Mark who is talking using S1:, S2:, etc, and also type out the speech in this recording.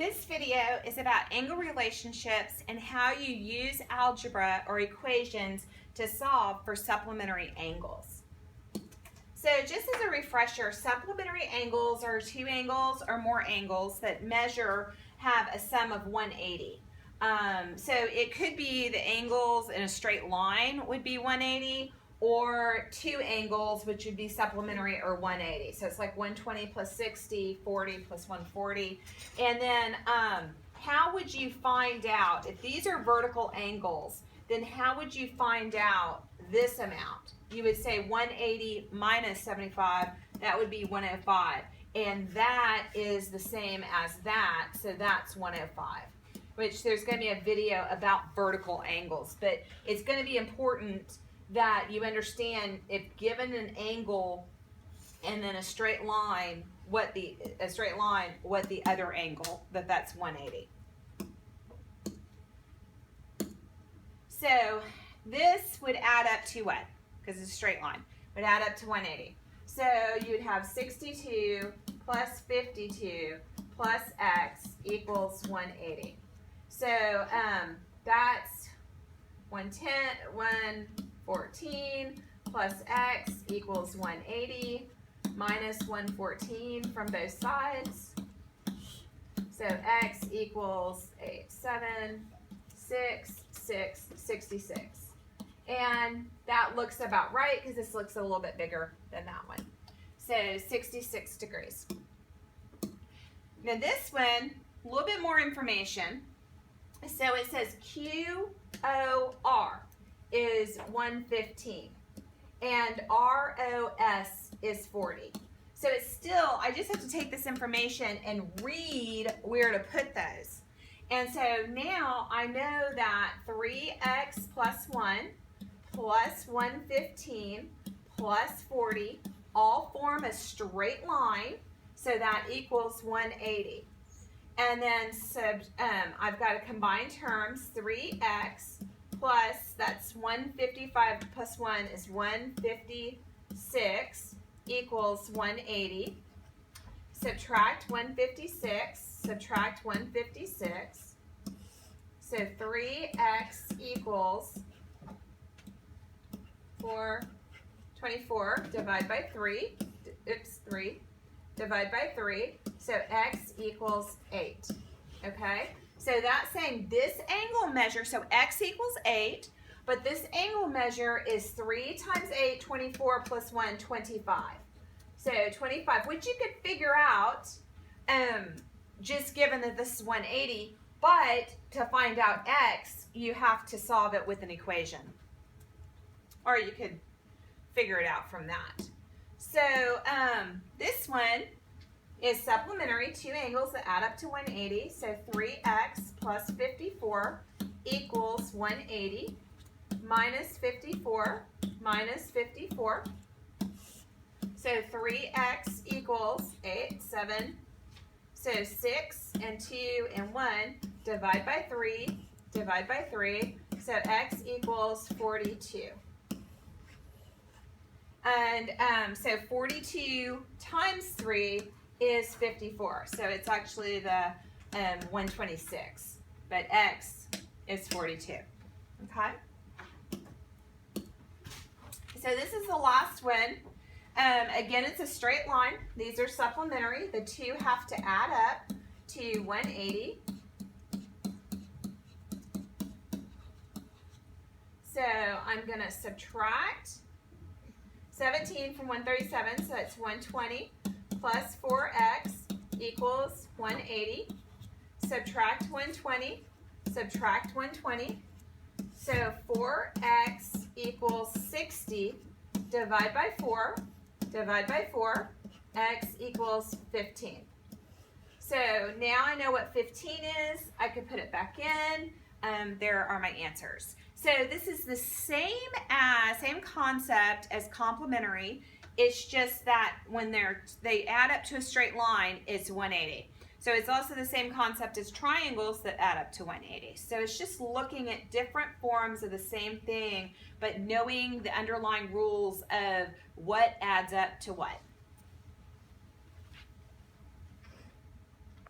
S1: This video is about angle relationships and how you use algebra or equations to solve for supplementary angles. So just as a refresher, supplementary angles are two angles or more angles that have a sum of 180. So it could be the angles in a straight line would be 180, or two angles, which would be supplementary, or 180. So it's like 120 plus 60, 40 plus 140. And then how would you find out, if these are vertical angles, then how would you find out this amount? You would say 180 minus 75, that would be 105. And that is the same as that, so that's 105. Which there's going to be a video about vertical angles, but it's going to be important that you understand, if given an angle and then a straight line, what the other angle, that's 180. So this would add up to what? Because it's a straight line. Would add up to 180. So you'd have 62 plus 52 plus x equals 180. So that's 114 plus x equals 180 minus 114 from both sides. So x equals 8, 7, 6, 6, 66. And that looks about right because this looks a little bit bigger than that one. So 66 degrees. Now this one, a little bit more information. So it says QOR is 115 and ROS is 40. So it's still, I just have to take this information and read where to put those. And so now I know that 3x plus 1 plus 115 plus 40 all form a straight line, so that equals 180. And then I've got to combine terms, 3x plus, that's 155 plus 1 is 156 equals 180. Subtract 156, subtract 156. So 3x equals 424, divide by 3, divide by 3, so x equals 8, okay? So that's saying this angle measure, so x equals 8, but this angle measure is 3 times 8, 24 plus 1, 25. So 25, which you could figure out just given that this is 180, but to find out x, you have to solve it with an equation. Or you could figure it out from that. So this one is supplementary, two angles that add up to 180. So 3x plus 54 equals 180 minus 54 minus 54. So 3x equals 8, 7. So 6 and 2 and 1, divide by 3, divide by 3. So x equals 42. And so 42 times 3 is 54. So it's actually the 126, but x is 42, okay? So this is the last one. Again, it's a straight line. These are supplementary. The two have to add up to 180. So I'm going to subtract 17 from 137, so it's 120 plus 4x equals 180. Subtract 120, subtract 120. So 4x equals 60, divide by 4, divide by 4, x equals 15. So now I know what 15 is. I could put it back in. There are my answers. So this is the same concept as complementary. It's just that when they add up to a straight line, it's 180. So it's also the same concept as triangles that add up to 180. So it's just looking at different forms of the same thing, but knowing the underlying rules of what adds up to what.